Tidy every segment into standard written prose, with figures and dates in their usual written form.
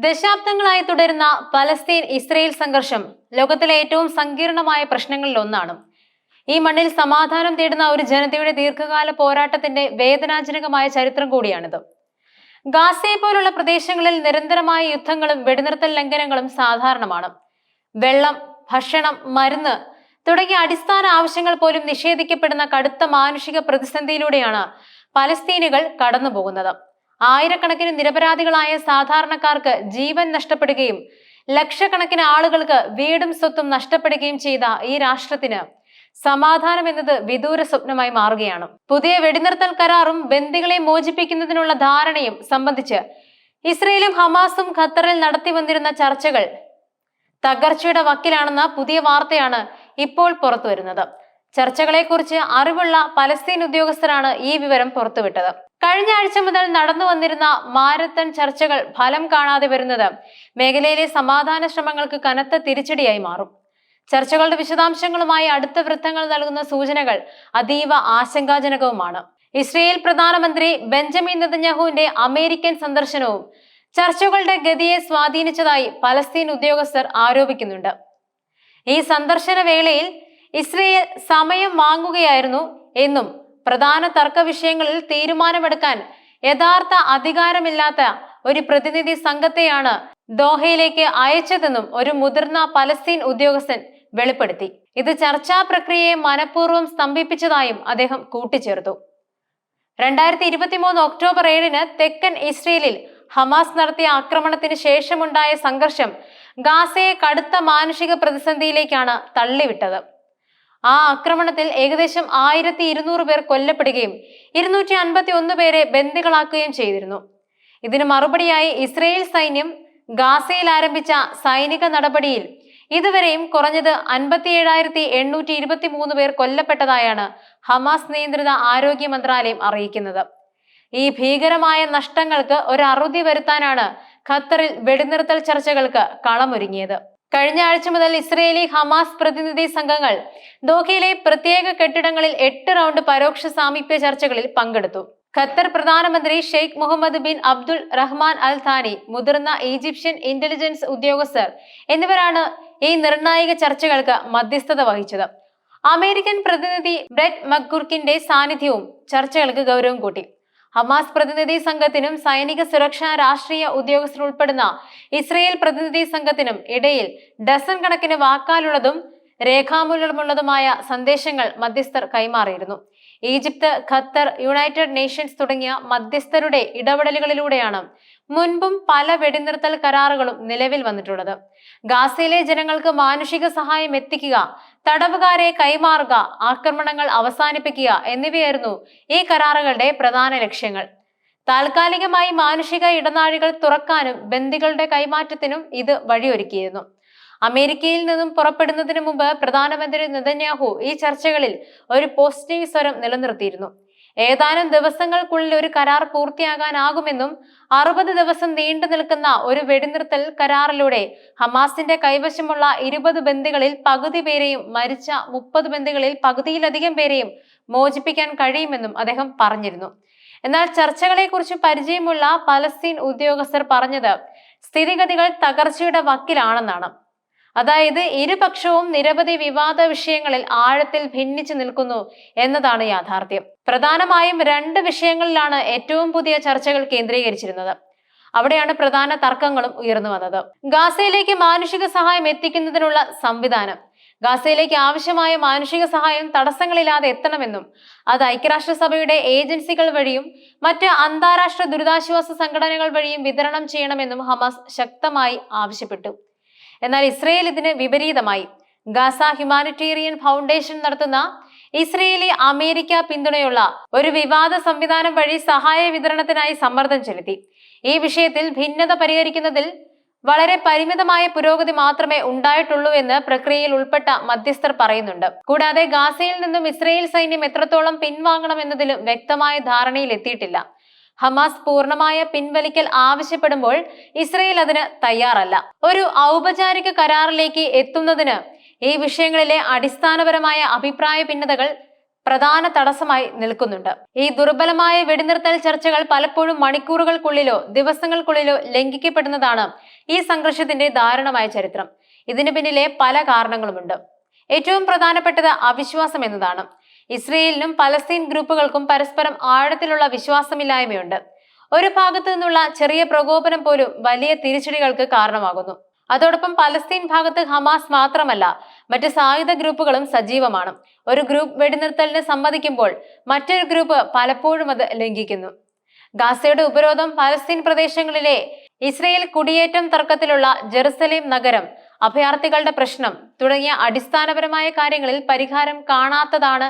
ദശാബ്ദങ്ങളായി തുടരുന്ന Palestine Israel സംഘർഷം ലോകത്തിലെ ഏറ്റവും സങ്കീർണമായ പ്രശ്നങ്ങളിൽ ഒന്നാണ്. ഈ മണ്ണിൽ സമാധാനം തേടുന്ന ഒരു ജനതയുടെ ദീർഘകാല പോരാട്ടത്തിന്റെ വേദനാജനകമായ ചരിത്രം കൂടിയാണിത്. ഗാസയെ പോലുള്ള പ്രദേശങ്ങളിൽ നിരന്തരമായ യുദ്ധങ്ങളും വെടിനിർത്തൽ ലംഘനങ്ങളും സാധാരണമാണ്. വെള്ളം, ഭക്ഷണം, മരുന്ന് തുടങ്ങിയ അടിസ്ഥാന ആവശ്യങ്ങൾ പോലും നിഷേധിക്കപ്പെടുന്ന കടുത്ത മാനുഷിക പ്രതിസന്ധിയിലൂടെയാണ് പലസ്തീനികൾ കടന്നുപോകുന്നത്. ആയിരക്കണക്കിന് നിരപരാധികളായ സാധാരണക്കാർക്ക് ജീവൻ നഷ്ടപ്പെടുകയും ലക്ഷക്കണക്കിന് ആളുകൾക്ക് വീടും സ്വത്തും നഷ്ടപ്പെടുകയും ചെയ്ത ഈ രാഷ്ട്രത്തിന് സമാധാനം എന്നത് വിദൂര സ്വപ്നമായി മാറുകയാണ്. പുതിയ വെടിനിർത്തൽ കരാറും ബന്ദികളെ മോചിപ്പിക്കുന്നതിനുള്ള ധാരണയും സംബന്ധിച്ച് ഇസ്രയേലും ഹമാസും ഖത്തറിൽ നടത്തി വന്നിരുന്ന ചർച്ചകൾ തകർച്ചയുടെ വക്കിലാണെന്ന പുതിയ വാർത്തയാണ് ഇപ്പോൾ പുറത്തുവരുന്നത്. ചർച്ചകളെക്കുറിച്ച് അറിവുള്ള പലസ്തീൻ ഉദ്യോഗസ്ഥരാണ് ഈ വിവരം പുറത്തുവിട്ടത്. കഴിഞ്ഞ ആഴ്ച മുതൽ നടന്നു വന്നിരുന്ന മാരത്തൺ ചർച്ചകൾ ഫലം കാണാതെ വരുന്നത് മേഖലയിലെ സമാധാന ശ്രമങ്ങൾക്ക് കനത്ത തിരിച്ചടിയായി മാറും. ചർച്ചകളുടെ വിശദാംശങ്ങളുമായി അടുത്ത വൃത്തങ്ങൾ നൽകുന്ന സൂചനകൾ അതീവ ആശങ്കാജനകവുമാണ്. ഇസ്രയേൽ പ്രധാനമന്ത്രി ബെഞ്ചമിൻ നെതന്യാഹുവിന്റെ അമേരിക്കൻ സന്ദർശനവും ചർച്ചകളുടെ ഗതിയെ സ്വാധീനിച്ചതായി പലസ്തീൻ ഉദ്യോഗസ്ഥർ ആരോപിക്കുന്നുണ്ട്. ഈ സന്ദർശന വേളയിൽ ഇസ്രയേൽ സമയം വാങ്ങുകയായിരുന്നു എന്നും പ്രധാന തർക്ക വിഷയങ്ങളിൽ തീരുമാനമെടുക്കാൻ യഥാർത്ഥ അധികാരമില്ലാത്ത ഒരു പ്രതിനിധി സംഘത്തെയാണ് ദോഹയിലേക്ക് അയച്ചതെന്നും ഒരു മുതിർന്ന പലസ്തീൻ ഉദ്യോഗസ്ഥൻ വെളിപ്പെടുത്തി. ഇത് ചർച്ചാ പ്രക്രിയയെ മനഃപൂർവ്വം സ്തംഭിപ്പിച്ചതായും അദ്ദേഹം കൂട്ടിച്ചേർത്തു. 2023 ഒക്ടോബർ 7 തെക്കൻ ഇസ്രയേലിൽ ഹമാസ് നടത്തിയ ആക്രമണത്തിന് ശേഷമുണ്ടായ സംഘർഷം ഗാസയെ കടുത്ത മാനുഷിക പ്രതിസന്ധിയിലേക്കാണ് തള്ളിവിട്ടത്. ആ ആക്രമണത്തിൽ ഏകദേശം 1200 പേർ കൊല്ലപ്പെടുകയും 251 പേരെ ബന്ദികളാക്കുകയും ചെയ്തിരുന്നു. ഇതിന് മറുപടിയായി ഇസ്രയേൽ സൈന്യം ഗാസയിൽ ആരംഭിച്ച സൈനിക നടപടിയിൽ ഇതുവരെയും കുറഞ്ഞത് 57,823 പേർ കൊല്ലപ്പെട്ടതായാണ് ഹമാസ് നിയന്ത്രിത ആരോഗ്യ മന്ത്രാലയം അറിയിക്കുന്നത്. ഈ ഭീകരമായ നഷ്ടങ്ങൾക്ക് ഒരു അറുതി വരുത്താനാണ് ഖത്തറിൽ വെടിനിർത്തൽ ചർച്ചകൾക്ക് കളമൊരുങ്ങിയത്. കഴിഞ്ഞ ആഴ്ച മുതൽ ഇസ്രയേലി ഹമാസ് പ്രതിനിധി സംഘങ്ങൾ ദോഹയിലെ പ്രത്യേക കെട്ടിടങ്ങളിൽ 8 റൗണ്ട് പരോക്ഷ സാമീപ്യ ചർച്ചകളിൽ പങ്കെടുത്തു. ഖത്തർ പ്രധാനമന്ത്രി ഷെയ്ഖ് മുഹമ്മദ് ബിൻ അബ്ദുൽ റഹ്മാൻ അൽ താനി, മുതിർന്ന ഈജിപ്ഷ്യൻ ഇന്റലിജൻസ് ഉദ്യോഗസ്ഥർ എന്നിവരാണ് ഈ നിർണായക ചർച്ചകൾക്ക് മധ്യസ്ഥത വഹിച്ചത്. അമേരിക്കൻ പ്രതിനിധി ബ്രെറ്റ് മക്ഗുർക്കിന്റെ സാന്നിധ്യവും ചർച്ചകൾക്ക് ഗൗരവം കൂട്ടി. ഹമാസ് പ്രതിനിധി സംഘത്തിനും സൈനിക സുരക്ഷാ രാഷ്ട്രീയ ഉദ്യോഗസ്ഥർ ഉൾപ്പെടുന്ന ഇസ്രയേൽ പ്രതിനിധി സംഘത്തിനും ഇടയിൽ ഡസൻ കണക്കിന് വാക്കാലുള്ളതും രേഖാമൂലമുള്ളതുമായ സന്ദേശങ്ങൾ മധ്യസ്ഥർ കൈമാറിയിരുന്നു. ഈജിപ്ത്, ഖത്തർ, യുണൈറ്റഡ് നേഷൻസ് തുടങ്ങിയ മധ്യസ്ഥരുടെ ഇടപെടലുകളിലൂടെയാണ് മുൻപും പല വെടിനിർത്തൽ കരാറുകളും നിലവിൽ വന്നിട്ടുള്ളത്. ഗാസയിലെ ജനങ്ങൾക്ക് മാനുഷിക സഹായം എത്തിക്കുക, തടവുകാരെ കൈമാറുക, ആക്രമണങ്ങൾ അവസാനിപ്പിക്കുക എന്നിവയായിരുന്നു ഈ കരാറുകളുടെ പ്രധാന ലക്ഷ്യങ്ങൾ. താൽക്കാലികമായി മാനുഷിക ഇടനാഴികൾ തുറക്കാനും ബന്ദികളുടെ കൈമാറ്റത്തിനും ഇത് വഴിയൊരുക്കിയിരുന്നു. അമേരിക്കയിൽ നിന്നും പുറപ്പെടുന്നതിന് മുമ്പ് പ്രധാനമന്ത്രി നെതന്യാഹു ഈ ചർച്ചകളിൽ ഒരു പോസിറ്റീവ് സ്വരം നിലനിർത്തിയിരുന്നു. ഏതാനും ദിവസങ്ങൾക്കുള്ളിൽ ഒരു കരാർ പൂർത്തിയാകാനാകുമെന്നും 60 ദിവസം നീണ്ടു നിൽക്കുന്ന ഒരു വെടിനിർത്തൽ കരാറിലൂടെ ഹമാസിന്റെ കൈവശമുള്ള 20 ബന്ദികളിൽ പകുതി പേരെയും മരിച്ച 30 ബന്ദികളിൽ പകുതിയിലധികം പേരെയും മോചിപ്പിക്കാൻ കഴിയുമെന്നും അദ്ദേഹം പറഞ്ഞിരുന്നു. എന്നാൽ ചർച്ചകളെക്കുറിച്ച് പരിചയമുള്ള പലസ്തീൻ ഉദ്യോഗസ്ഥർ പറഞ്ഞത് സ്ഥിതിഗതികൾ തകർച്ചയുടെ വക്കിലാണെന്നാണ്. അതായത് ഇരുപക്ഷവും നിരവധി വിവാദ വിഷയങ്ങളിൽ ആഴത്തിൽ ഭിന്നിച്ചു നിൽക്കുന്നു എന്നതാണ് യാഥാർത്ഥ്യം. പ്രധാനമായും 2 വിഷയങ്ങളിലാണ് ഏറ്റവും പുതിയ ചർച്ചകൾ കേന്ദ്രീകരിച്ചിരുന്നത്. അവിടെയാണ് പ്രധാന തർക്കങ്ങളും ഉയർന്നു വന്നത്. ഗാസയിലേക്ക് മാനുഷിക സഹായം എത്തിക്കുന്നതിനുള്ള സംവിധാനം. ഗാസയിലേക്ക് ആവശ്യമായ മാനുഷിക സഹായം തടസ്സങ്ങളില്ലാതെ എത്തണമെന്നും അത് ഐക്യരാഷ്ട്രസഭയുടെ ഏജൻസികൾ വഴിയും മറ്റ് അന്താരാഷ്ട്ര ദുരിതാശ്വാസ സംഘടനകൾ വഴിയും വിതരണം ചെയ്യണമെന്നും ഹമാസ് ശക്തമായി ആവശ്യപ്പെട്ടു. എന്നാൽ ഇസ്രയേൽ ഇതിന് വിപരീതമായി. ഗാസ ഹ്യൂമാനിറ്റേറിയൻ ഫൗണ്ടേഷൻ നടത്തുന്ന ഇസ്രയേലി അമേരിക്ക പിന്തുണയുള്ള ഒരു വിവാദ സംവിധാനം വഴി സഹായ വിതരണത്തിനായി സമ്മർദ്ദം ചെലുത്തി. ഈ വിഷയത്തിൽ ഭിന്നത പരിഹരിക്കുന്നതിൽ വളരെ പരിമിതമായ പുരോഗതി മാത്രമേ ഉണ്ടായിട്ടുള്ളൂ എന്ന് പ്രക്രിയയിൽ ഉൾപ്പെട്ട മധ്യസ്ഥർ പറയുന്നുണ്ട്. കൂടാതെ ഗാസയിൽ നിന്നും ഇസ്രയേൽ സൈന്യം എത്രത്തോളം പിൻവാങ്ങണമെന്നതിലും വ്യക്തമായ ധാരണയിൽ എത്തിയിട്ടില്ല. ഹമാസ് പൂർണ്ണമായ പിൻവലിക്കൽ ആവശ്യപ്പെടുമ്പോൾ ഇസ്രയേൽ അതിന് തയ്യാറല്ല. ഒരു ഔപചാരിക കരാറിലേക്ക് എത്തുന്നതിന് ഈ വിഷയങ്ങളിലെ അടിസ്ഥാനപരമായ അഭിപ്രായ ഭിന്നതകൾ പ്രധാന തടസ്സമായി നിൽക്കുന്നുണ്ട്. ഈ ദുർബലമായ വെടിനിർത്തൽ ചർച്ചകൾ പലപ്പോഴും മണിക്കൂറുകൾക്കുള്ളിലോ ദിവസങ്ങൾക്കുള്ളിലോ ലംഘിക്കപ്പെടുന്നതാണ് ഈ സംഘർഷത്തിന്റെ ദാരുണമായ ചരിത്രം. ഇതിനു പിന്നിലെ പല കാരണങ്ങളുമുണ്ട്. ഏറ്റവും പ്രധാനപ്പെട്ടത് അവിശ്വാസം എന്നതാണ്. ഇസ്രയേലിനും പലസ്തീൻ ഗ്രൂപ്പുകൾക്കും പരസ്പരം ആഴത്തിലുള്ള വിശ്വാസമില്ലായ്മയുണ്ട്. ഒരു ഭാഗത്തു നിന്നുള്ള ചെറിയ പ്രകോപനം പോലും വലിയ തിരിച്ചടികൾക്ക് കാരണമാകുന്നു. അതോടൊപ്പം പലസ്തീൻ ഭാഗത്ത് ഹമാസ് മാത്രമല്ല, മറ്റ് സായുധ ഗ്രൂപ്പുകളും സജീവമാണ്. ഒരു ഗ്രൂപ്പ് വെടിനിർത്തലിന് സമ്മതിക്കുമ്പോൾ മറ്റൊരു ഗ്രൂപ്പ് പലപ്പോഴും അത് ലംഘിക്കുന്നു. ഗാസയുടെ ഉപരോധം, പലസ്തീൻ പ്രദേശങ്ങളിലെ ഇസ്രയേൽ കുടിയേറ്റം തർക്കത്തിലുള്ള ജെറുസലേം നഗരം, അഭയാർത്ഥികളുടെ പ്രശ്നം തുടങ്ങിയ അടിസ്ഥാനപരമായ കാര്യങ്ങളിൽ പരിഹാരം കാണാത്തതാണ്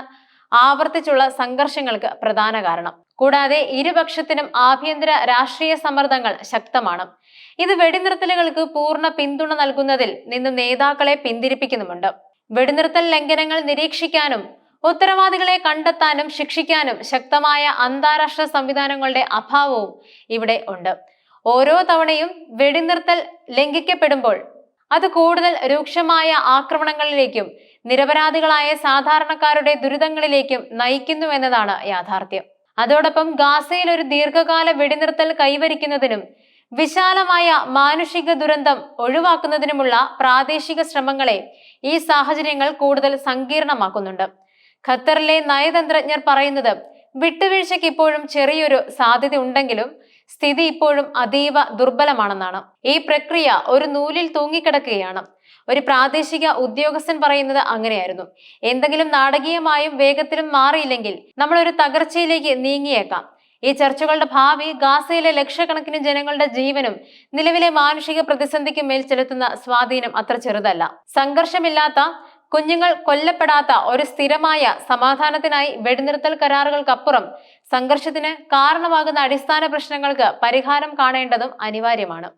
ആവർത്തിച്ചുള്ള സംഘർഷങ്ങൾക്ക് പ്രധാന കാരണം. കൂടാതെ ഇരുപക്ഷത്തിനും ആഭ്യന്തര രാഷ്ട്രീയ സമ്മർദ്ദങ്ങൾ ശക്തമാണ്. ഇത് വെടിനിർത്തലുകൾക്ക് പൂർണ്ണ പിന്തുണ നൽകുന്നതിൽ നിന്നും നേതാക്കളെ പിന്തിരിപ്പിക്കുന്നുമുണ്ട്. വെടിനിർത്തൽ ലംഘനങ്ങൾ നിരീക്ഷിക്കാനും ഉത്തരവാദികളെ കണ്ടെത്താനും ശിക്ഷിക്കാനും ശക്തമായ അന്താരാഷ്ട്ര സംവിധാനങ്ങളുടെ അഭാവവും ഇവിടെ ഉണ്ട്. ഓരോ തവണയും വെടിനിർത്തൽ ലംഘിക്കപ്പെടുമ്പോൾ അത് കൂടുതൽ രൂക്ഷമായ ആക്രമണങ്ങളിലേക്കും നിരപരാധികളായ സാധാരണക്കാരുടെ ദുരിതങ്ങളിലേക്കും നയിക്കുന്നുവെന്നതാണ് യാഥാർത്ഥ്യം. അതോടൊപ്പം ഗാസയിൽ ഒരു ദീർഘകാല വെടിനിർത്തൽ കൈവരിക്കുന്നതിനും വിശാലമായ മാനുഷിക ദുരന്തം ഒഴിവാക്കുന്നതിനുമുള്ള പ്രാദേശിക ശ്രമങ്ങളെ ഈ സാഹചര്യങ്ങൾ കൂടുതൽ സങ്കീർണമാക്കുന്നുണ്ട്. ഖത്തറിലെ നയതന്ത്രജ്ഞർ പറയുന്നത് വിട്ടുവീഴ്ചയ്ക്ക് ഇപ്പോഴും ചെറിയൊരു സാധ്യത ഉണ്ടെങ്കിലും സ്ഥിതി ഇപ്പോഴും അതീവ ദുർബലമാണെന്നാണ്. ഈ പ്രക്രിയ ഒരു നൂലിൽ തൂങ്ങിക്കിടക്കുകയാണ്. ഒരു പ്രാദേശിക ഉദ്യോഗസ്ഥൻ പറയുന്നത് അങ്ങനെയായിരുന്നു. എന്തെങ്കിലും നാടകീയമായും വേഗത്തിലും മാറിയില്ലെങ്കിൽ നമ്മൾ ഒരു തകർച്ചയിലേക്ക് നീങ്ങിയേക്കാം. ഈ ചർച്ചകളുടെ ഭാവി ഗാസയിലെ ലക്ഷക്കണക്കിന് ജനങ്ങളുടെ ജീവനും നിലവിലെ മാനുഷിക പ്രതിസന്ധിക്കും മേൽ ചെലുത്തുന്ന സ്വാധീനം അത്ര ചെറുതല്ല. സംഘർഷമില്ലാത്ത, കുഞ്ഞുങ്ങൾ കൊല്ലപ്പെടാത്ത ഒരു സ്ഥിരമായ സമാധാനത്തിനായി വെടിനിർത്തൽ കരാറുകൾക്കപ്പുറം സംഘർഷത്തിന് കാരണമാകുന്ന അടിസ്ഥാന പ്രശ്നങ്ങൾക്ക് പരിഹാരം കാണേണ്ടതും അനിവാര്യമാണ്.